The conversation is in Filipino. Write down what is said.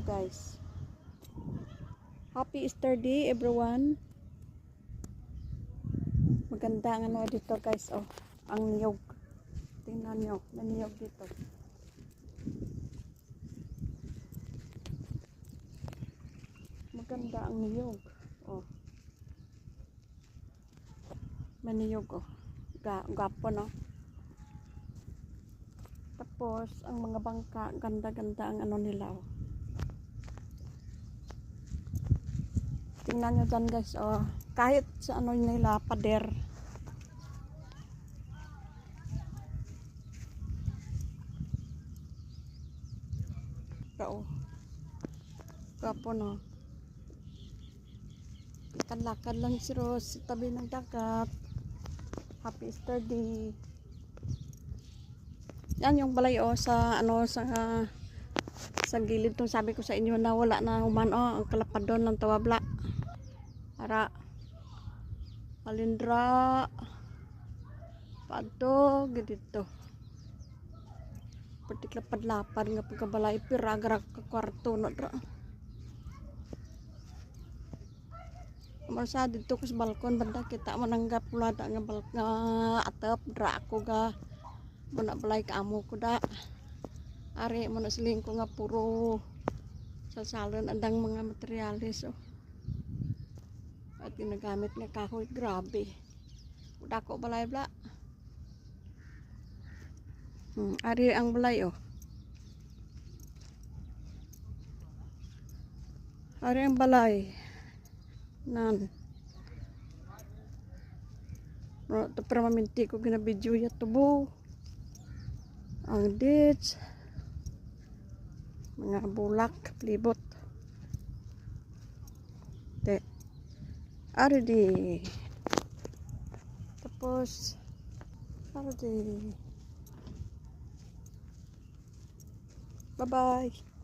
guys. Happy Easter Day everyone. Maganda ang ano dito guys, oh, ang niyog. Tingnan nyo, may niyog dito. Maganda ang niyog, oh. May niyog, oh. Gapo, no? Tapos, ang mga bangka, ganda-ganda ang ano nila, oh. Tingnan nyo dyan guys, oh. Kahit sa ano nila, pader. Oh. Gapo, no? Lakad lang si Rose sa tabi ng dagat. Happy Easter Day. Yan yung balay, oh, sa ano, sa gilid tong sabi ko sa inyo na wala na human, oh, ang kalapadon ng tawabla. Para Alindra padto dito. Pati lapad-lapad nga pagkabalay piragra ka kwarto no dra. Marsa dito ko sa balkon banda kita mananggap ulada nga nga atap dra ako ga muna balay ka amo ko da. Ari mo na siling ko nga puro salsalon andang mga materialis, oh. At ginagamit nga kahoy, grabe. Dako balay bla. Ari ang balay, oh. Ari ang balay. Nan. No, to para maminti ko ginabidyo ya tubo. Ang ditch. Mga bulak, libot. Te. Ari di. Tapos ari di. Bye-bye.